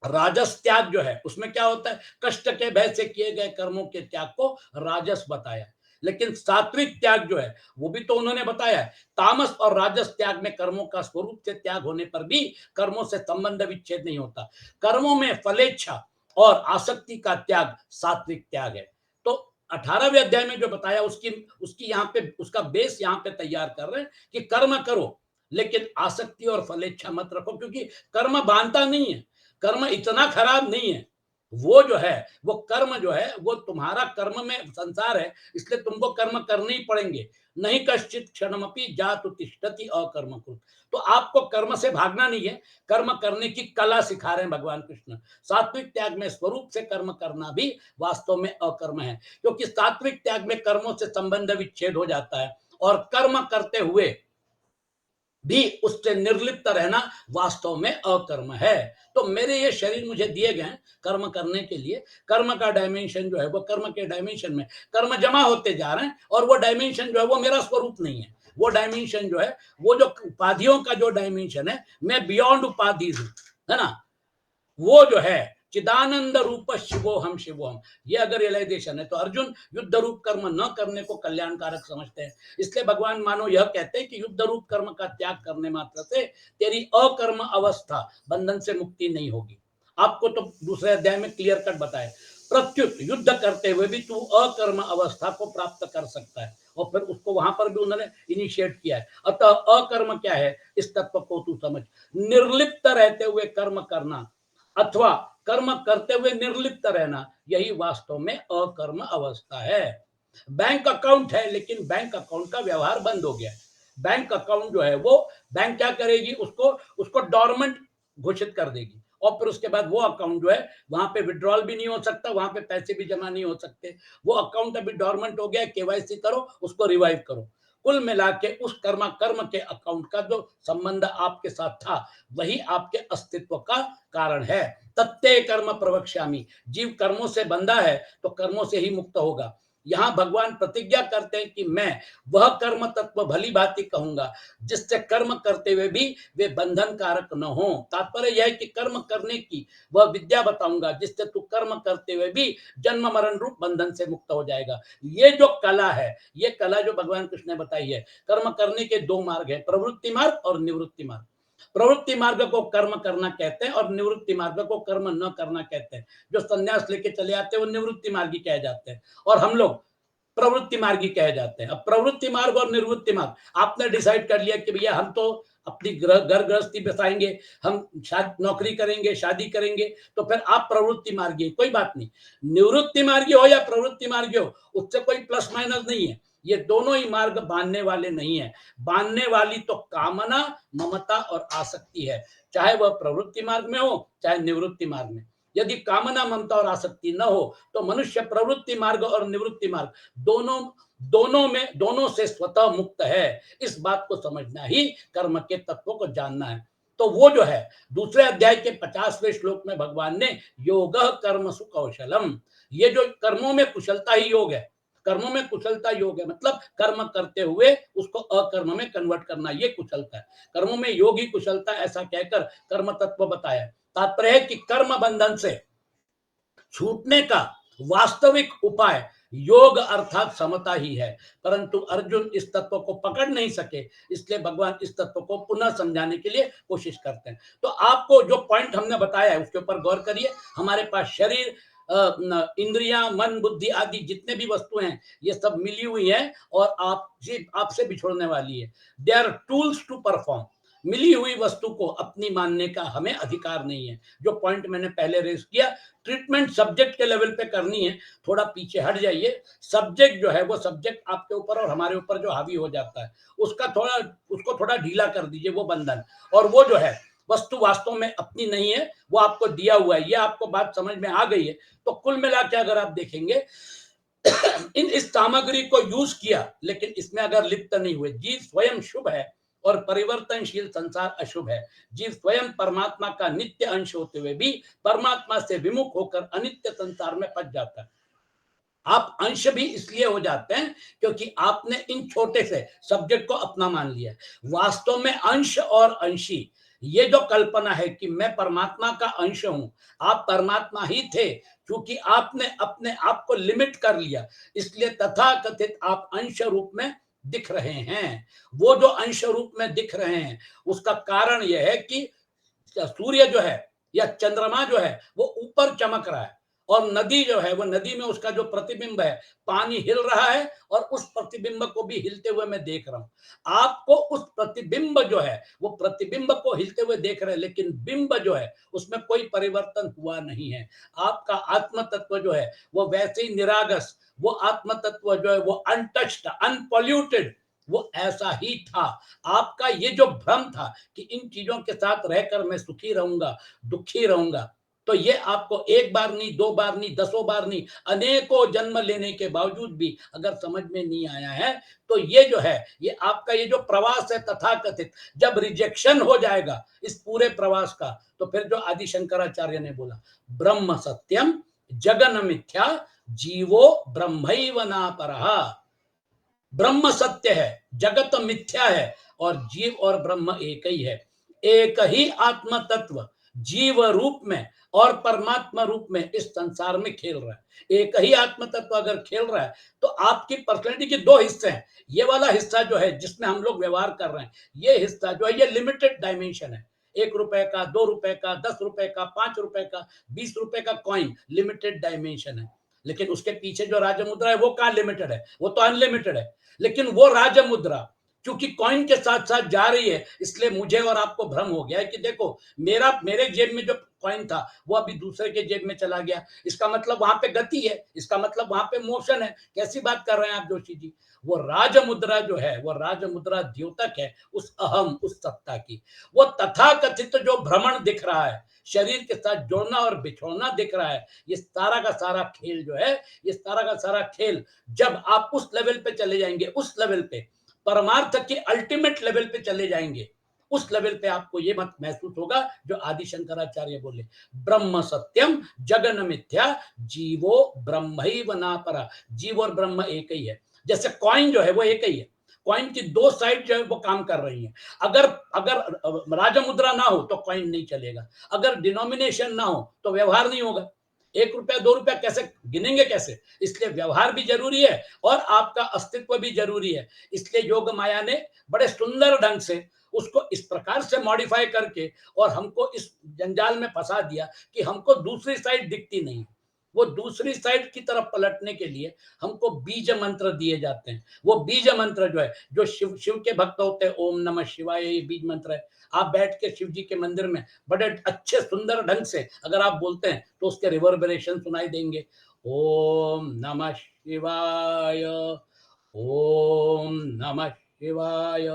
राजस त्याग जो है उसमें क्या होता है, कष्ट के भय से किए गए कर्मों के त्याग को राजस बताया। लेकिन सात्विक त्याग जो है वो भी तो उन्होंने बताया है। तामस और राजस त्याग में कर्मों का स्वरूप से त्याग होने पर भी कर्मों से संबंध विच्छेद नहीं होता। कर्मों में फलेच्छा और आसक्ति का त्याग सात्विक त्याग है। तो 18वें अध्याय में जो बताया उसकी उसकी यहाँ पे उसका बेस यहाँ पे तैयार कर रहे हैं कि कर्म करो लेकिन आसक्ति और फलेच्छा मत रखो, क्योंकि कर्म बांधता नहीं है। कर्म इतना खराब नहीं है। वो जो है, वो कर्म जो है वो तुम्हारा कर्म में संसार है, इसलिए तुमको कर्म करने ही पड़ेंगे। नहीं कश्चित क्षणमपि जातु तिष्ठति अकर्म कृत। तो आपको कर्म से भागना नहीं है, कर्म करने की कला सिखा रहे हैं भगवान कृष्ण। सात्विक त्याग में स्वरूप से कर्म करना भी वास्तव में अकर्म है, क्योंकि सात्विक त्याग में कर्मों से संबंध विच्छेद हो जाता है और कर्म करते हुए भी उससे निर्लिप्त रहना वास्तव में अकर्म है। तो मेरे ये शरीर मुझे दिए गए हैं कर्म करने के लिए। कर्म का डायमेंशन जो है वो कर्म के डायमेंशन में कर्म जमा होते जा रहे हैं और वो डायमेंशन जो है वो मेरा स्वरूप नहीं है। वो डायमेंशन जो है, वो जो उपाधियों का जो डायमेंशन है, मैं बियॉन्ड उपाधि हूं, है ना? वो जो है चिदानंद रूप शिवोहम शिवोहम, ये अगर रियलाइजेशन है तो अर्जुन युद्ध रूप कर्म न करने को कल्याणकारक समझते हैं। इसलिए भगवान मानो यह कहते हैं कि युद्ध रूप कर्म का त्याग करने मात्र से तेरी अकर्म अवस्था बंधन से मुक्ति नहीं होगी। आपको तो दूसरे अध्याय में क्लियर कट बताए, प्रत्युत युद्ध करते हुए भी तू अकर्म अवस्था को प्राप्त कर सकता है। और फिर उसको वहां पर भी उन्होंने इनिशिएट किया है। अतः अकर्म क्या है, इस तत्व को तू समझ। निर्लिप्त रहते हुए कर्म करना अथवा कर्म करते हुए निर्लिप्त रहना, यही वास्तव में अकर्म अवस्था है। बैंक अकाउंट है लेकिन बैंक अकाउंट का व्यवहार बंद हो गया है। बैंक अकाउंट जो है वो बैंक क्या करेगी, उसको उसको डॉर्मेंट घोषित कर देगी और फिर उसके बाद वो अकाउंट जो है वहां पे विड्रॉल भी नहीं हो सकता, वहां पे पैसे भी जमा नहीं हो सकते। वो अकाउंट अभी डॉर्मेंट हो गया, केवाईसी करो, उसको रिवाइव करो। कुल मिला के उस कर्म के अकाउंट का जो संबंध आपके साथ था, वही आपके अस्तित्व का कारण है। तत्ते कर्म प्रवक्ष्यामि, जीव कर्मों से बंधा है तो कर्मों से ही मुक्त होगा। यहाँ भगवान प्रतिज्ञा करते हैं कि मैं वह कर्म तत्व भली भांति कहूंगा जिससे कर्म करते हुए भी वे बंधन कारक न हो। तात्पर्य यह है कि कर्म करने की वह विद्या बताऊंगा जिससे तू कर्म करते हुए भी जन्म मरण रूप बंधन से मुक्त हो जाएगा। ये जो कला है, ये कला जो भगवान कृष्ण ने बताई है, कर्म करने के दो मार्ग है, प्रवृत्ति मार्ग और निवृत्ति मार्ग। प्रवृत्ति मार्ग को कर्म करना कहते हैं और निवृत्ति मार्ग को कर्म न करना कहते हैं। जो संन्यास लेके चले आते हैं वो निवृत्ति मार्गी कहे जाते हैं और हम लोग प्रवृत्ति मार्गी कहे जाते हैं। अब प्रवृत्ति मार्ग और निवृत्ति मार्ग, आपने डिसाइड कर लिया कि भैया हम तो अपनी घर गृहस्थी बसाएंगे, हम नौकरी करेंगे, शादी करेंगे, तो फिर आप प्रवृत्ति मार्गी, कोई बात नहीं। निवृत्ति मार्गी हो या प्रवृत्ति मार्गी हो, उससे कोई प्लस माइनस नहीं है। ये दोनों ही मार्ग बांधने वाले नहीं है। बांधने वाली तो कामना, ममता और आसक्ति है, चाहे वह प्रवृत्ति मार्ग में हो चाहे निवृत्ति मार्ग में। यदि कामना, ममता और आसक्ति न हो तो मनुष्य प्रवृत्ति मार्ग और निवृत्ति मार्ग दोनों दोनों से स्वतः मुक्त है। इस बात को समझना ही कर्म के तत्वों को जानना है। तो वो जो है दूसरे अध्याय के 50वें श्लोक में भगवान ने योग कर्म सुकौशलम, ये जो कर्मों में कुशलता ही योग है, कर्मों में कुशलता योग है, मतलब कर्म करते हुए उसको अकर्म में कन्वर्ट करना, ये कुशलता है। कर्मों में योग ही कुशलता, ऐसा कहकर कर्म तत्व बताया। तात्पर्य है कि कर्म बंधन से छूटने का वास्तविक उपाय योग अर्थात समता ही है। परंतु अर्जुन इस तत्व को पकड़ नहीं सके, इसलिए भगवान इस तत्व को पुनः समझाने के लिए कोशिश करते हैं। तो आपको जो पॉइंट हमने बताया है उसके ऊपर गौर करिए। हमारे पास शरीर, इंद्रियां, मन, बुद्धि आदि जितने भी वस्तुएं हैं, ये सब मिली हुई है और आपसे बिछोड़ने वाली है। They are tools to perform. मिली हुई वस्तु को अपनी मानने का हमें अधिकार नहीं है। जो पॉइंट मैंने पहले रेज किया, ट्रीटमेंट सब्जेक्ट के लेवल पे करनी है, थोड़ा पीछे हट जाइए। सब्जेक्ट जो है वो सब्जेक्ट आपके ऊपर और हमारे ऊपर जो हावी हो जाता है, उसको थोड़ा ढीला कर दीजिए, वो बंधन। और वो जो है वस्तु वास्तव में अपनी नहीं है, वो आपको दिया हुआ है। ये आपको बात समझ में आ गई है तो कुल मिला के अगर आप देखेंगे इस सामग्री को यूज किया, लेकिन इसमें अगर लिप्त नहीं हुए। जीव स्वयं शुभ है और परिवर्तनशील संसार अशुभ है। जीव स्वयं परमात्मा का नित्य अंश होते हुए भी परमात्मा से विमुख होकर अनित्य संसार में फंस जाता है। आप अंश भी इसलिए हो जाते हैं क्योंकि आपने इन छोटे से सब्जेक्ट को अपना मान लिया है। वास्तव में अंश और अंशी, ये जो कल्पना है कि मैं परमात्मा का अंश हूं, आप परमात्मा ही थे, क्योंकि आपने अपने आप को लिमिट कर लिया, इसलिए तथाकथित आप अंश रूप में दिख रहे हैं। वो जो अंश रूप में दिख रहे हैं उसका कारण यह है कि सूर्य जो है या चंद्रमा जो है वो ऊपर चमक रहा है, और नदी जो है वो नदी में उसका जो प्रतिबिंब है, पानी हिल रहा है और उस प्रतिबिंब को भी हिलते हुए मैं देख रहा हूं। आपको उस प्रतिबिंब जो है वो प्रतिबिंब को हिलते हुए देख रहे हैं, लेकिन बिंब जो है उसमें कोई परिवर्तन हुआ नहीं है। आपका आत्म तत्व जो है वो वैसे ही निरागस, वो आत्म तत्व जो है वो अनटच्ड, अनपॉल्यूटेड, वो ऐसा ही था। आपका ये जो भ्रम था कि इन चीजों के साथ रहकर मैं सुखी रहूंगा, दुखी रहूंगा, तो ये आपको एक बार नहीं, दो बार नहीं, दसों बार नहीं, अनेकों जन्म लेने के बावजूद भी अगर समझ में नहीं आया है, तो ये जो है ये आपका ये जो प्रवास है तथाकथित, जब रिजेक्शन हो जाएगा इस पूरे प्रवास का, तो फिर जो आदि शंकराचार्य ने बोला, ब्रह्म सत्यम जगन मिथ्या जीवो ब्रह्मैव नापरः। ब्रह्म सत्य है, जगत मिथ्या है और जीव और ब्रह्म एक ही है। एक ही आत्म तत्व जीव रूप में और परमात्मा रूप में इस संसार में खेल रहा है। एक ही आत्म तत्व अगर खेल रहा है तो आपकी पर्सनैलिटी के दो हिस्से हैं। ये वाला हिस्सा जो है जिसमें हम लोग व्यवहार कर रहे हैं, ये हिस्सा जो है ये लिमिटेड डायमेंशन है। 1 रुपए का, 2 रुपए का, 10 रुपए का, 5 रुपए का, 20 रुपए का कॉइन लिमिटेड डायमेंशन है। लेकिन उसके पीछे जो राजमुद्रा है वो कहाँ लिमिटेड है, वो तो अनलिमिटेड है। लेकिन वो राजमुद्रा क्योंकि कॉइन के साथ साथ जा रही है, इसलिए मुझे और आपको भ्रम हो गया है कि देखो मेरे जेब में जो कॉइन था वो अभी दूसरे के जेब में चला गया, इसका मतलब वहां पे गति है, इसका मतलब वहां पे मोशन है। कैसी बात कर रहे हैं आप जोशी जी? वो राजमुद्रा जो है वो राजमुद्रा द्योतक है उस अहम, उस सत्ता की। वो तथाकथित जो भ्रमण दिख रहा है, शरीर के साथ जोड़ना और बिछोड़ना दिख रहा है, ये सारा का सारा खेल जो है, ये सारा का सारा खेल जब आप उस लेवल पे चले जाएंगे, उस लेवल पे परमार्थ के अल्टीमेट लेवल पे चले जाएंगे, उस लेवल पे आपको ये मत महसूस होगा जो आदि शंकराचार्य बोले, ब्रह्म सत्यम जगन मिथ्या जीवो ब्रह्मैव नापरा। जीव और ब्रह्म एक ही है। जैसे कॉइन जो है वो एक ही है, कॉइन की दो साइड जो है वो काम कर रही है। अगर अगर राजमुद्रा ना हो तो कॉइन नहीं चलेगा, अगर डिनोमिनेशन ना हो तो व्यवहार नहीं होगा। 1 रुपया 2 रुपया कैसे गिनेंगे, कैसे? इसलिए व्यवहार भी जरूरी है और आपका अस्तित्व भी जरूरी है। इसलिए योग माया ने बड़े सुंदर ढंग से उसको इस प्रकार से मॉडिफाई करके और हमको इस जंजाल में फंसा दिया कि हमको दूसरी साइड दिखती नहीं। वो दूसरी साइड की तरफ पलटने के लिए हमको बीज मंत्र दिए जाते हैं। वो बीज मंत्र जो है, जो शिव के भक्त होते हैं, ओम नमः शिवाय, ये बीज मंत्र है। आप बैठ के शिव जी के मंदिर में बड़े अच्छे सुंदर ढंग से अगर आप बोलते हैं तो उसके रिवर्बरेशन सुनाई देंगे। ओम नमः शिवाय, ओम नमः शिवाय,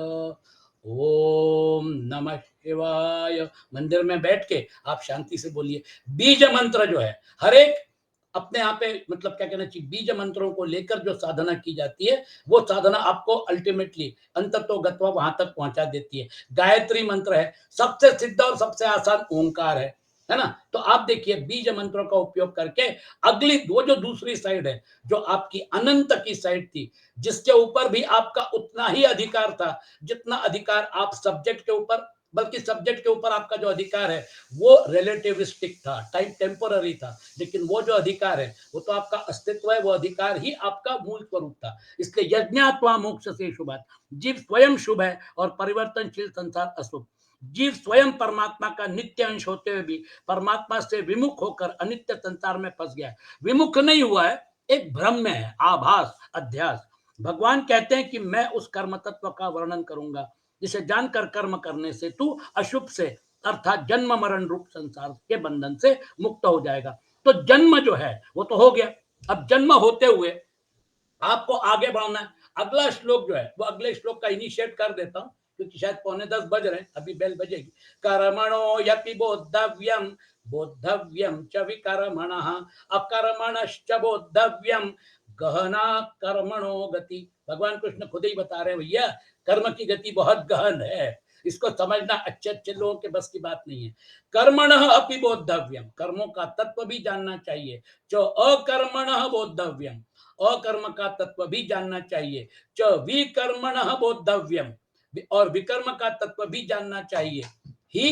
ओम नमः शिवाय। मंदिर में बैठ के आप शांति से बोलिए। बीज मंत्र जो है हर एक अपने यहाँ पे, मतलब क्या कहना चाहिए, बीज मंत्रों को लेकर जो साधना की जाती है वो साधना आपको अल्टीमेटली अंततोगत्वा वहां तक पहुंचा देती है। गायत्री मंत्र है, सबसे सिद्ध और सबसे आसान ओंकार है ना? तो आप देखिए बीज मंत्रों का उपयोग करके अगली वो जो दूसरी साइड है, जो आपकी अनंत की साइड थी, जिसके ऊपर भी आपका उतना ही अधिकार था जितना अधिकार आप सब्जेक्ट के ऊपर बल्कि सब्जेक्ट के ऊपर आपका जो अधिकार है वो रिलेटिविस्टिक था, टाइम टेम्पोररी था, लेकिन वो जो अधिकार है वो तो आपका अस्तित्व है, वो अधिकार ही आपका मूल स्वरूप था। इसलिए यज्ञात्वा मोक्ष से शुभात, जीव स्वयं शुभ है और परिवर्तनशील संसार अशुभ। जीव स्वयं परमात्मा का नित्य अंश होते हुए भी परमात्मा से विमुख होकर अनित्य संसार में फंस गया है। विमुख नहीं हुआ है, एक भ्रम में है, आभास, अध्यास। भगवान कहते हैं कि मैं उस कर्म तत्व का वर्णन करूंगा जिसे जानकर कर्म करने से तू अशुभ से अर्थात जन्म मरण रूप संसार के बंधन से मुक्त हो जाएगा। तो जन्म जो है वो तो हो गया। अब जन्म होते हुए आपको आगे बढ़ना है। अगला श्लोक जो है वो अगले श्लोक का इनिशिएट कर देता हूं क्योंकि शायद 9:45 बज रहे हैं, अभी बेल बजेगी। कर्मणो यपि बोद्धव्यम बोद्धव्यम च विकर्मणः अकर्मणश्च बोद्धव्यम गहना कर्मणो गति। भगवान कृष्ण खुद ही बता रहे हैं भैया कर्म की गति बहुत गहन है, इसको समझना अच्छे अच्छे लोगों के बस की बात नहीं है। कर्मणः अपि बोद्धव्यम, कर्मों का तत्व भी जानना चाहिए। जो अकर्मणः बोद्धव्यम, अकर्म का तत्व भी जानना चाहिए। च विकर्मणः बोद्धव्यम, और विकर्म का तत्व भी जानना चाहिए। ही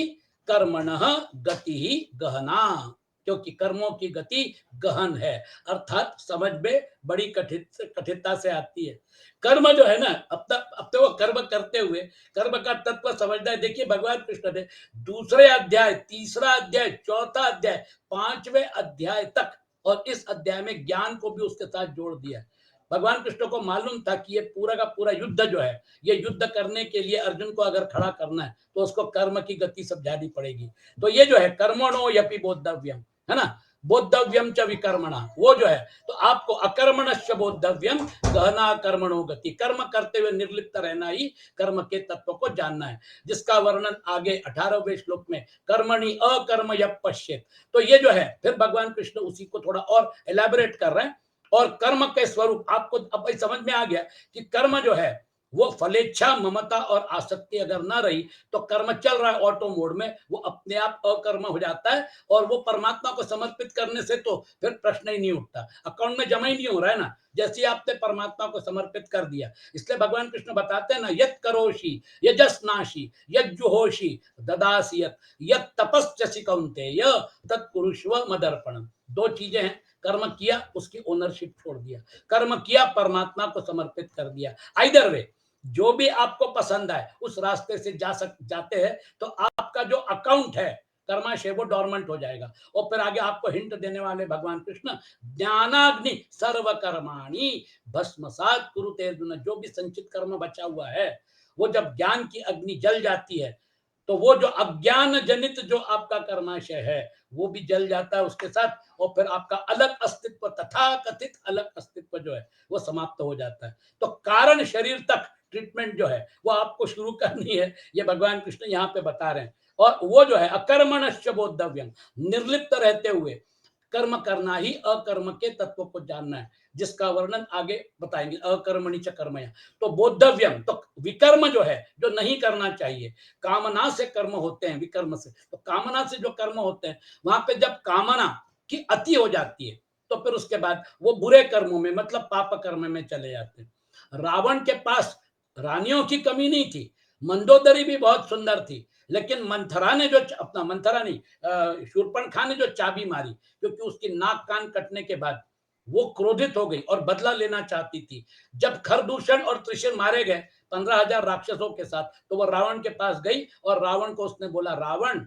कर्मणः गति ही गहना, क्योंकि कर्मों की गति गहन है, अर्थात समझ में बड़ी कठिनता से आती है। कर्म जो है ना, अब तो वो कर्म करते हुए कर्म का तत्व समझना है। देखिए भगवान कृष्ण ने दूसरे अध्याय, तीसरा अध्याय, चौथा अध्याय, 5वें अध्याय तक और इस अध्याय में ज्ञान को भी उसके साथ जोड़ दिया। भगवान कृष्ण को मालूम था कि ये पूरा का पूरा युद्ध जो है, ये युद्ध करने के लिए अर्जुन को अगर खड़ा करना है तो उसको कर्म की गति समझानी पड़ेगी। तो ये जो है कर्मणो यपि बोद्धव्यम, है ना, बोद्धव्यम च विकर्मणा, वो जो है तो आपको अकर्मणश्च बोद्धव्यम गहना कर्मणो गति, कर्म करते हुए निर्लिप्त रहना ही कर्म के तत्व को जानना है, जिसका वर्णन आगे 18वें श्लोक में कर्मणि अकर्म यः पश्येत। तो ये जो है फिर भगवान कृष्ण उसी को थोड़ा और एलैबोरेट कर रहे हैं। और कर्म के स्वरूप आपको अब समझ में आ गया कि कर्म जो है वो फलेच्छा, ममता और आसक्ति अगर ना रही तो कर्म चल रहा है ऑटो मोड में, वो अपने आप अकर्म हो जाता है। और वो परमात्मा को समर्पित करने से तो फिर प्रश्न ही नहीं उठता, अकाउंट में जमा ही नहीं हो रहा है ना, जैसे आपने परमात्मा को समर्पित कर दिया। इसलिए भगवान कृष्ण बताते हैं ना, यत् करोषि यजस्नासि यज्जुहोषि ददासि यत् तपस्यसि कौन्तेय तत्कुरुष्व मदर्पणम। दो चीजें हैं, कर्म किया उसकी ओनरशिप छोड़ दिया, कर्म किया परमात्मा को समर्पित कर दिया। आइदर वे जो भी आपको पसंद आए उस रास्ते से जाते हैं तो आपका जो अकाउंट है कर्माशय वो डॉर्मेंट हो जाएगा। और फिर आगे आपको हिंट देने वाले भगवान कृष्ण, ज्ञानाग्नि सर्व कर्माणि भस्मसात कुरुते अर्जुन, जो भी संचित कर्म बचा हुआ है वो जब ज्ञान की अग्नि जल जाती है तो वो जो अज्ञान जनित जो आपका कर्माशय है वो भी जल जाता है उसके साथ। और फिर आपका अलग अस्तित्व, तथा कथित अलग अस्तित्व जो है वो समाप्त हो जाता है। तो कारण शरीर तक ट्रीटमेंट जो है वो आपको शुरू करनी है, ये भगवान कृष्ण यहाँ पे बता रहे हैं। और वो जो है अकर्मणश्च बोद्धव्यम, निर्लिप्त रहते हुए कर्म करना ही अकर्म के तत्व को जानना है, जिसका वर्णन आगे बताएंगे। अकर्मणि च कर्मया, तो बोद्धव्यम, तो विकर्म जो है जो नहीं करना चाहिए, कामना से कर्म होते हैं, विकर्म से, तो कामना से जो कर्म होते हैं वहां पे जब कामना की अति हो जाती है तो फिर उसके बाद वो बुरे कर्मों में मतलब पाप कर्म में चले जाते हैं। रावण के पास रानियों की कमी नहीं थी, मंदोदरी भी बहुत सुंदर थी, लेकिन मंथरा ने जो अपना, मंथरा नहीं, शूर्पणखा ने जो चाबी मारी, क्योंकि उसकी नाक कान कटने के बाद वो क्रोधित हो गई और बदला लेना चाहती थी। जब खरदूषण और त्रिशूल मारे गए 15,000 राक्षसों के साथ, तो वो रावण के पास गई और रावण को उसने बोला, रावण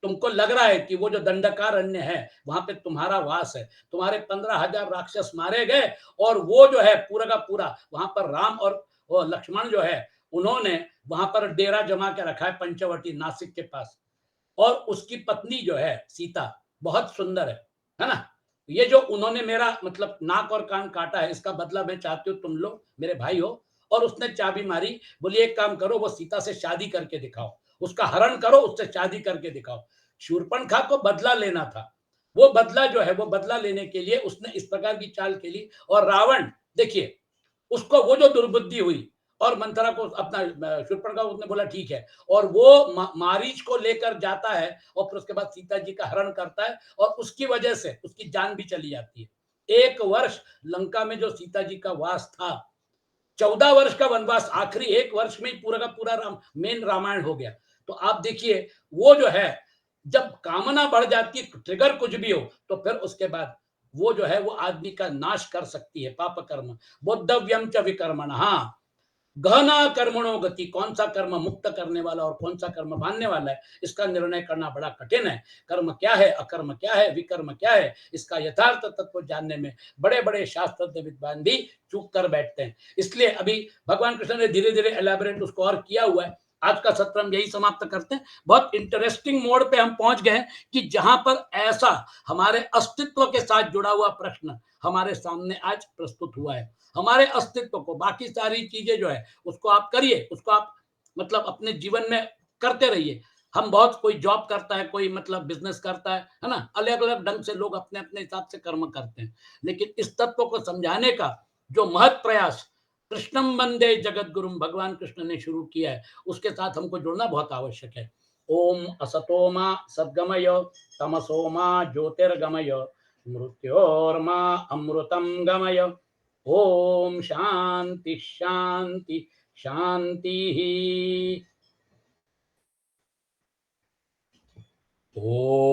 तुमको लग रहा है कि वो जो दंडकारण्य है वहां पे तुम्हारा वास है, तुम्हारे 15,000 राक्षस मारे गए और वो जो है पूरा का पूरा वहां पर राम और लक्ष्मण जो है उन्होंने वहां पर डेरा जमा के रखा है पंचवटी नासिक के पास। और उसकी पत्नी जो है सीता बहुत सुंदर है ना। ये जो उन्होंने मेरा मतलब नाक और कान काटा है इसका बदला मैं चाहती हूँ, तुम लोग मेरे भाई हो। और उसने चाबी मारी, बोली एक काम करो, वो सीता से शादी करके दिखाओ, उसका हरण करो, उससे शादी करके दिखाओ। शूर्पणखा को बदला लेना था, वो बदला जो है वो बदला लेने के लिए उसने इस प्रकार की चाल खेली। और रावण देखिए, उसको वो जो दुर्बुद्धि हुई और मंथरा को अपना शूर्पणखा को उसने बोला ठीक है, और वो मारीच को लेकर जाता है और फिर उसके बाद सीता जी का हरण करता है और उसकी वजह से उसकी जान भी चली जाती है। 1 वर्ष लंका में जो सीता जी का वास था, 14 वर्ष का वनवास आखिरी 1 वर्ष में ही पूरा का पूरा मेन रामायण हो गया। तो आप देखिए वो जो है, जब कामना बढ़ जाती है, ट्रिगर कुछ भी हो, तो फिर उसके बाद वो जो है वो आदमी का नाश कर सकती है, पाप कर्म। बोद्धव्यम च विकर्मणः। गहना कर्मणो गति, कौन सा कर्म मुक्त करने वाला और कौन सा कर्म बांधने वाला है, इसका निर्णय करना बड़ा कठिन है। कर्म क्या है, अकर्म क्या है, विकर्म क्या है, इसका यथार्थ तत्व जानने में बड़े बड़े शास्त्रज्ञ विद्वान भी चूक कर बैठते हैं। इसलिए अभी भगवान कृष्ण ने धीरे धीरे एलैबोरेट उसको और किया हुआ है। आज का सत्र हम यही समाप्त करते हैं। बहुत इंटरेस्टिंग मोड पे हम पहुंच गए हैं कि जहां पर ऐसा हमारे अस्तित्व के साथ जुड़ा हुआ प्रश्न हमारे सामने आज प्रस्तुत हुआ है। हमारे अस्तित्व को, बाकी सारी चीजें जो है उसको आप करिए, उसको आप मतलब अपने जीवन में करते रहिए। हम बहुत, कोई जॉब करता है, कोई मतलब बिजनेस करता है ना, अलग अलग ढंग से लोग अपने अपने हिसाब से कर्म करते हैं। लेकिन इस तत्व को समझाने का जो महत् प्रयास कृष्णम वंदे जगत गुरुम भगवान कृष्ण ने शुरू किया है, उसके साथ हमको जुड़ना बहुत आवश्यक है। ओम असतोमा सद्गमय, तमसोमा ज्योतिर्गमय, मृत्योर्मा अमृतम गमय। ओम शांति शांति शांति। ओ